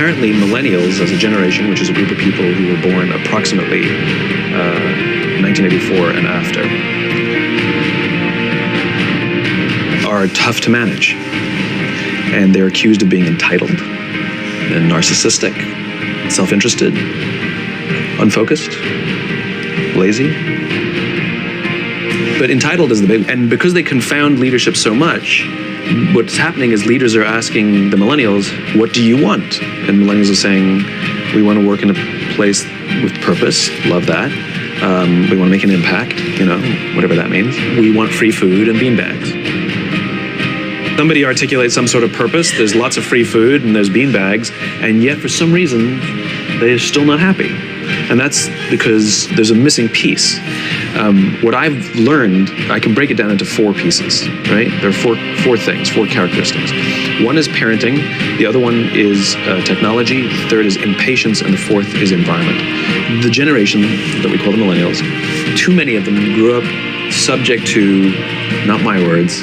apparently millennials as a generation, which is a group of people who were born approximately 1984 and after, are tough to manage. And they're accused of being entitled and narcissistic, self-interested, unfocused, lazy. But entitled is the big, and because they confound leadership so much, what's happening is leaders are asking the millennials, what do you want? And millennials are saying, we want to work in a place with purpose, love that. We want to make an impact, whatever that means. We want free food and beanbags. Somebody articulates some sort of purpose, there's lots of free food and there's beanbags, and yet for some reason, they're still not happy. And that's because there's a missing piece. What I've learned, I can break it down into 4 pieces, right? There are four things, 4 characteristics. One is parenting, the other one is technology, the third is impatience, and the fourth is environment. The generation that we call the millennials, too many of them grew up subject to, not my words,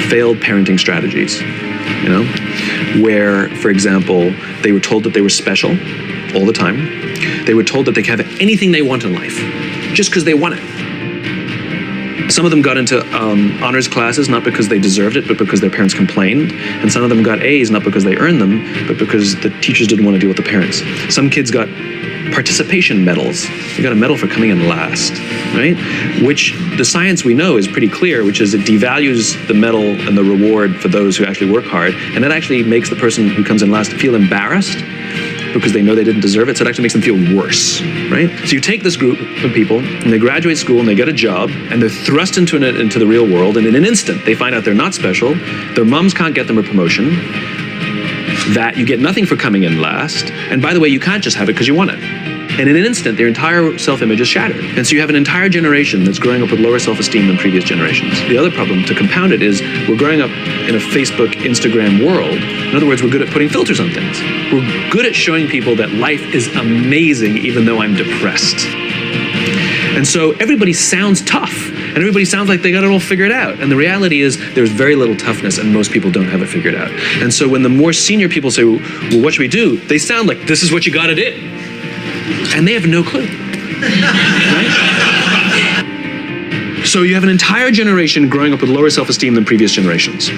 failed parenting strategies, where, for example, they were told that they were special all the time. They were told that they could have anything they want in life, just because they want it. Some of them got into honors classes, not because they deserved it, but because their parents complained. And some of them got A's, not because they earned them, but because the teachers didn't want to deal with the parents. Some kids got participation medals. You got a medal for coming in last, right? Which the science we know is pretty clear, which is it devalues the medal and the reward for those who actually work hard. And that actually makes the person who comes in last feel embarrassed because they know they didn't deserve it, so it actually makes them feel worse, right? So you take this group of people, and they graduate school, and they get a job, and they're thrust into the real world, and in an instant, they find out they're not special, their moms can't get them a promotion, that you get nothing for coming in last, and by the way, you can't just have it because you want it. And in an instant, their entire self-image is shattered. And so you have an entire generation that's growing up with lower self-esteem than previous generations. The other problem, to compound it, is we're growing up in a Facebook, Instagram world. In other words, we're good at putting filters on things. We're good at showing people that life is amazing even though I'm depressed. And so everybody sounds tough, and everybody sounds like they got it all figured out. And the reality is there's very little toughness, and most people don't have it figured out. And so when the more senior people say, well, what should we do? They sound like, this is what you gotta do. And they have no clue, right? So you have an entire generation growing up with lower self-esteem than previous generations.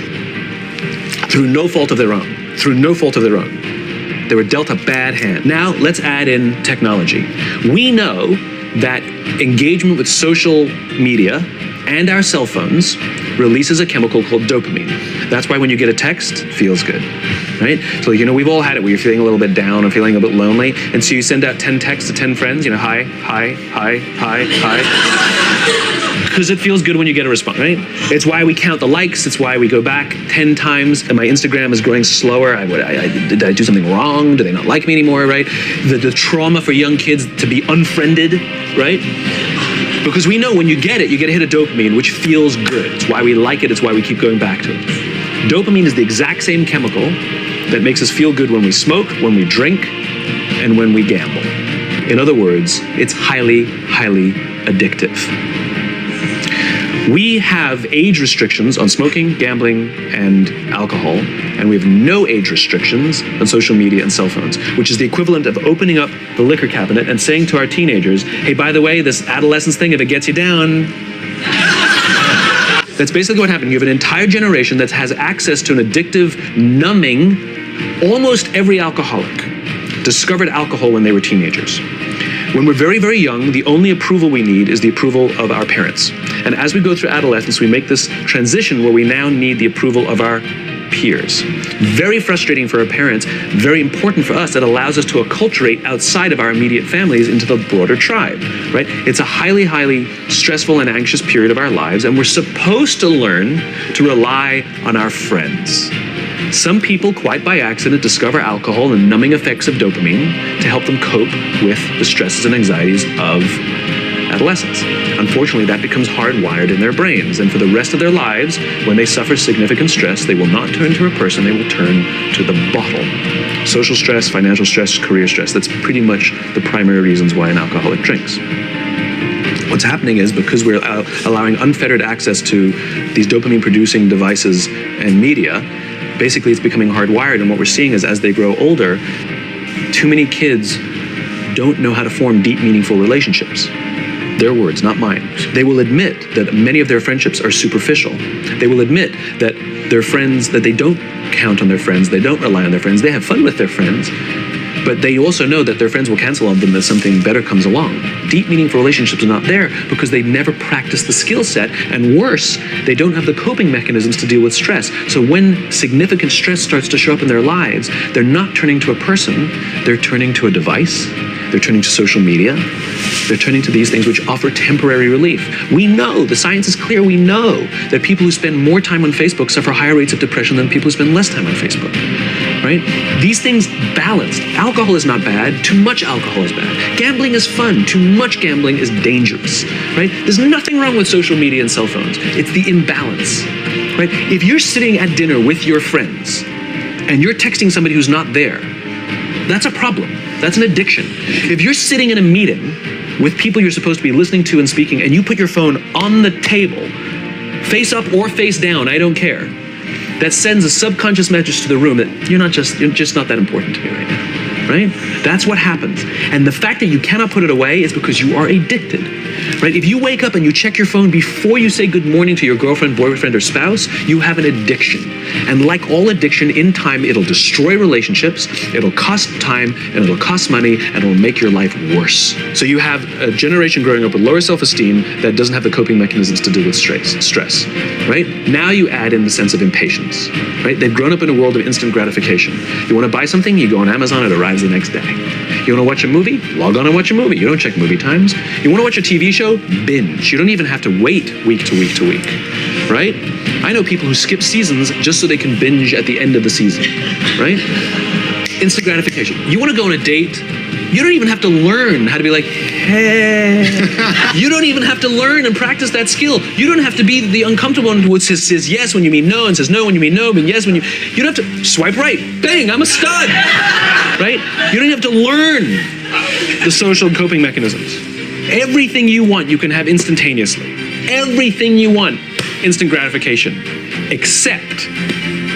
Through no fault of their own. Through no fault of their own. They were dealt a bad hand. Now let's add in technology. We know that engagement with social media and our cell phones releases a chemical called dopamine. That's why when you get a text, it feels good, right? So we've all had it where you're feeling a little bit down or feeling a bit lonely, and so you send out 10 texts to 10 friends, hi, hi, hi, hi, hi. Because it feels good when you get a response, right? It's why we count the likes, it's why we go back 10 times, and my Instagram is growing slower. Did I do something wrong? Do they not like me anymore, right? The trauma for young kids to be unfriended, right? Because we know when you get it, you get a hit of dopamine, which feels good. It's why we like it, it's why we keep going back to it. Dopamine is the exact same chemical that makes us feel good when we smoke, when we drink, and when we gamble. In other words, it's highly, highly addictive. We have age restrictions on smoking, gambling, and alcohol, and we have no age restrictions on social media and cell phones, which is the equivalent of opening up the liquor cabinet and saying to our teenagers, hey, by the way, this adolescence thing, if it gets you down. That's basically what happened. You have an entire generation that has access to an addictive, numbing, almost every alcoholic discovered alcohol when they were teenagers. When we're very, very young, the only approval we need is the approval of our parents. And as we go through adolescence, we make this transition where we now need the approval of our peers. Very frustrating for our parents, very important for us. That allows us to acculturate outside of our immediate families into the broader tribe, right? It's a highly, highly stressful and anxious period of our lives, and we're supposed to learn to rely on our friends. Some people, quite by accident, discover alcohol and numbing effects of dopamine to help them cope with the stresses and anxieties of adolescence. Unfortunately, that becomes hardwired in their brains, and for the rest of their lives, when they suffer significant stress, they will not turn to a person, they will turn to the bottle. Social stress, financial stress, career stress, that's pretty much the primary reasons why an alcoholic drinks. What's happening is because we're allowing unfettered access to these dopamine-producing devices and media, basically it's becoming hardwired. And what we're seeing is as they grow older, too many kids don't know how to form deep, meaningful relationships. Their words, not mine. They will admit that many of their friendships are superficial. They will admit that their friends, that they don't count on their friends, they don't rely on their friends, they have fun with their friends, but they also know that their friends will cancel on them as something better comes along. Deep, meaningful relationships are not there because they never practice the skill set, and worse, they don't have the coping mechanisms to deal with stress. So when significant stress starts to show up in their lives, they're not turning to a person, they're turning to a device, they're turning to social media, they're turning to these things which offer temporary relief. We know, the science is clear, we know that people who spend more time on Facebook suffer higher rates of depression than people who spend less time on Facebook, right? These things balanced. Alcohol is not bad, too much alcohol is bad. Gambling is fun, too much gambling is dangerous, right? There's nothing wrong with social media and cell phones. It's the imbalance, right? If you're sitting at dinner with your friends and you're texting somebody who's not there, that's a problem. That's an addiction. If you're sitting in a meeting with people you're supposed to be listening to and speaking, and you put your phone on the table, face up or face down, I don't care, that sends a subconscious message to the room that you're just not that important to me right now, right? That's what happens. And the fact that you cannot put it away is because you are addicted, right? If you wake up and you check your phone before you say good morning to your girlfriend, boyfriend, or spouse, you have an addiction. And like all addiction, in time, it'll destroy relationships, it'll cost time, and it'll cost money, and it'll make your life worse. So you have a generation growing up with lower self-esteem that doesn't have the coping mechanisms to deal with stress, right? Now you add in the sense of impatience, right? They've grown up in a world of instant gratification. You want to buy something, you go on Amazon, it arrives the next day. You want to watch a movie? Log on and watch a movie. You don't check movie times. You want to watch a TV show? Binge. You don't even have to wait week to week to week, right? I know people who skip seasons just so they can binge at the end of the season, right? Instant gratification. You want to go on a date? You don't even have to learn how to be like, hey. You don't even have to learn and practice that skill. You don't have to be the uncomfortable one who says yes when you mean no and says no when you mean no, but yes when you don't have to swipe right. Bang, I'm a stud, right? You don't have to learn the social coping mechanisms. Everything you want, you can have instantaneously. Everything you want, instant gratification, except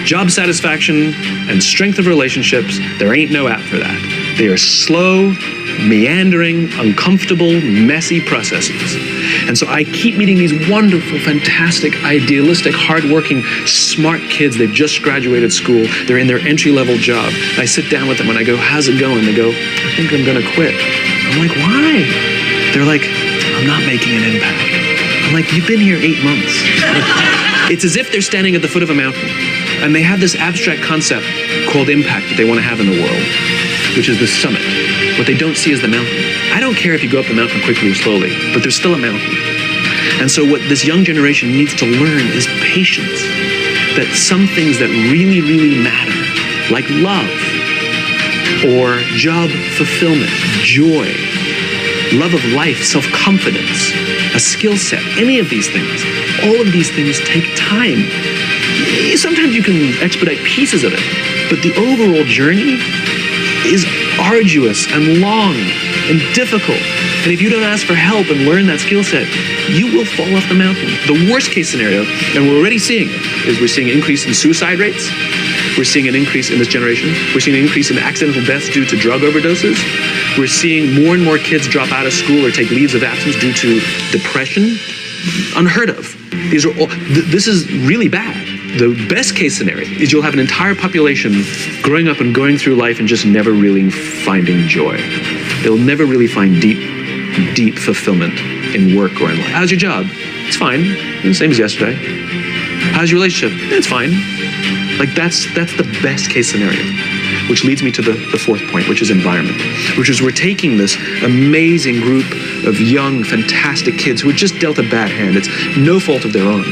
job satisfaction and strength of relationships. There ain't no app for that. They are slow, meandering, uncomfortable, messy processes. And so I keep meeting these wonderful, fantastic, idealistic, hardworking, smart kids. They've just graduated school. They're in their entry-level job. I sit down with them and I go, how's it going? They go, I think I'm gonna quit. I'm like, why? They're like, I'm not making an impact. I'm like, you've been here 8 months. It's as if they're standing at the foot of a mountain and they have this abstract concept called impact that they want to have in the world, which is the summit. What they don't see is the mountain. I don't care if you go up the mountain quickly or slowly, but there's still a mountain. And so what this young generation needs to learn is patience. That some things that really, really matter, like love, or job fulfillment, joy, love of life, self-confidence, a skill set, any of these things, all of these things take time. Sometimes you can expedite pieces of it, but the overall journey is arduous and long and difficult. And if you don't ask for help and learn that skill set, you will fall off the mountain. The worst case scenario, and we're already seeing it, is we're seeing an increase in suicide rates. We're seeing an increase in this generation. We're seeing an increase in accidental deaths due to drug overdoses. We're seeing more and more kids drop out of school or take leaves of absence due to depression. Unheard of. These are all, this is really bad. The best case scenario is you'll have an entire population growing up and going through life and just never really finding joy. They'll never really find deep fulfillment in work or in life. How's your job? It's fine. The same as yesterday. How's your relationship? It's fine. Like that's the best case scenario. Which leads me to the fourth point, which is environment. Which is we're taking this amazing group of young, fantastic kids who were just dealt a bad hand. It's no fault of their own.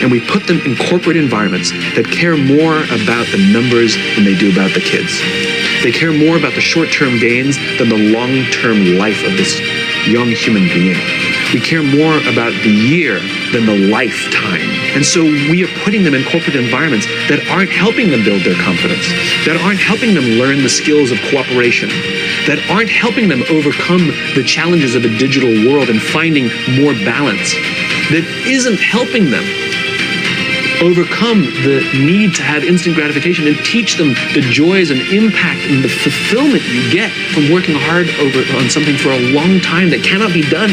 And we put them in corporate environments that care more about the numbers than they do about the kids. They care more about the short-term gains than the long-term life of this young human being. We care more about the year than the lifetime. And so we are putting them in corporate environments that aren't helping them build their confidence, that aren't helping them learn the skills of cooperation, that aren't helping them overcome the challenges of a digital world and finding more balance, that isn't helping them overcome the need to have instant gratification and teach them the joys and impact and the fulfillment you get from working hard on something for a long time that cannot be done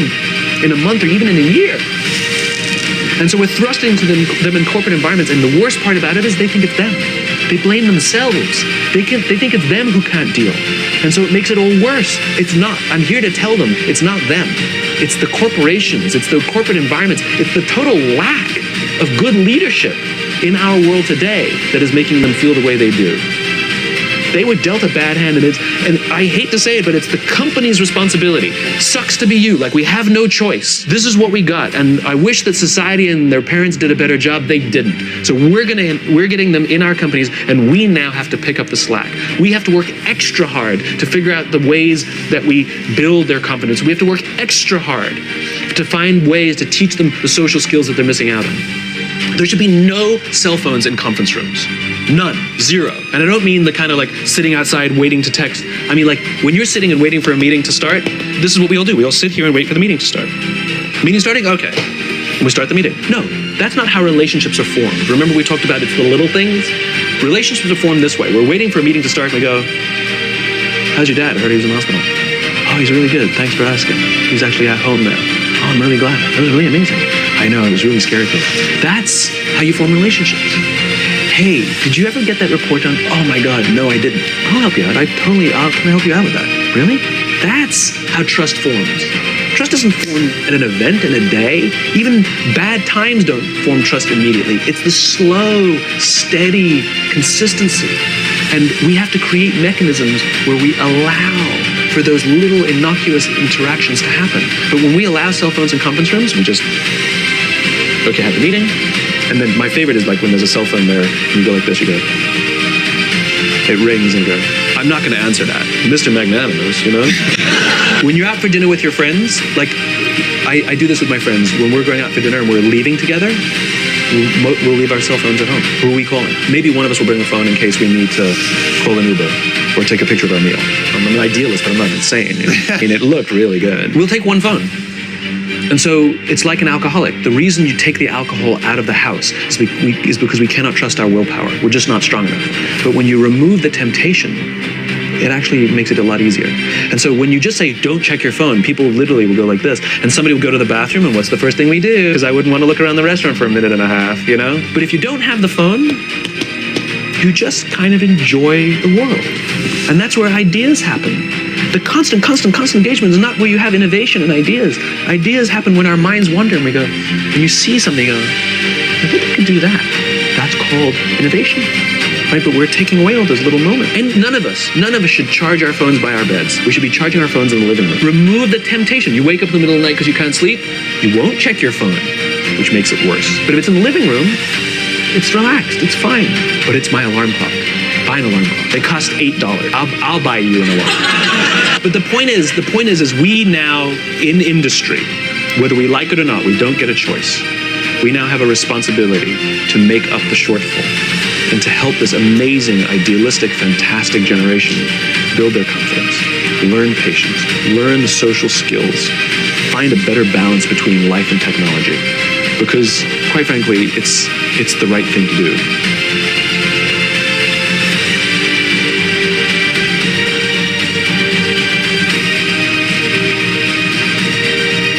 in a month or even in a year. And so we're thrusting to them in corporate environments, and the worst part about it is they think it's them. They blame themselves. They think it's them who can't deal. And so it makes it all worse. It's not. I'm here to tell them it's not them. It's the corporations. It's the corporate environments. It's the total lack of good leadership in our world today that is making them feel the way they do. They were dealt a bad hand, and I hate to say it, but it's the company's responsibility. Sucks to be you. Like, we have no choice. This is what we got, and I wish that society and their parents did a better job. They didn't. So we're getting them in our companies, and we now have to pick up the slack. We have to work extra hard to figure out the ways that we build their confidence. We have to work extra hard to find ways to teach them the social skills that they're missing out on. There should be no cell phones in conference rooms. None. Zero. And I don't mean the kind of like sitting outside waiting to text. I mean, like, when you're sitting and waiting for a meeting to start, this is what we all do. We all sit here and wait for the meeting to start. Meeting starting? Okay. And we start the meeting. No, that's not how relationships are formed. Remember we talked about it's the little things? Relationships are formed this way. We're waiting for a meeting to start and we go, how's your dad? I heard he was in the hospital. Oh, he's really good. Thanks for asking. He's actually at home now. Oh, I'm really glad. That was really amazing. I know, it was really scary for me. That's how you form relationships. Hey, did you ever get that report done? Oh my God, no, I didn't. I'll help you out. Can I help you out with that? Really? That's how trust forms. Trust doesn't form at an event in a day. Even bad times don't form trust immediately. It's the slow, steady consistency. And we have to create mechanisms where we allow for those little innocuous interactions to happen. But when we allow cell phones in conference rooms, we just, okay, have the meeting. And then my favorite is like when there's a cell phone there, and you go like this, you go, it rings and you go, I'm not gonna answer that. Mr. Magnanimous, you know? When you're out for dinner with your friends, like I do this with my friends. When we're going out for dinner and we're leaving together, we'll leave our cell phones at home. Who are we calling? Maybe one of us will bring a phone in case we need to call an Uber or take a picture of our meal. I'm an idealist, but I'm not insane. You know? I mean, it looked really good. We'll take one phone. And so it's like an alcoholic. The reason you take the alcohol out of the house is because we cannot trust our willpower. We're just not strong enough. But when you remove the temptation, it actually makes it a lot easier. And so when you just say, don't check your phone, people literally will go like this. And somebody will go to the bathroom, and what's the first thing we do? Because I wouldn't want to look around the restaurant for a minute and a half, you know? But if you don't have the phone, you just kind of enjoy the world. And that's where ideas happen. The constant engagement is not where you have innovation and ideas. Ideas happen when our minds wander and we go, and you see something, you go, I think I could do that. That's called innovation, right? But we're taking away all those little moments. And none of us should charge our phones by our beds. We should be charging our phones in the living room. Remove the temptation. You wake up in the middle of the night because you can't sleep, you won't check your phone, which makes it worse. But if it's in the living room, it's relaxed, it's fine. But it's my alarm clock. Buy an alarm clock. They cost $8. I'll buy you an alarm. But the point is we now in industry, whether we like it or not, we don't get a choice. We now have a responsibility to make up the shortfall and to help this amazing, idealistic, fantastic generation build their confidence, learn patience, learn the social skills, find a better balance between life and technology. Because, quite frankly, it's the right thing to do.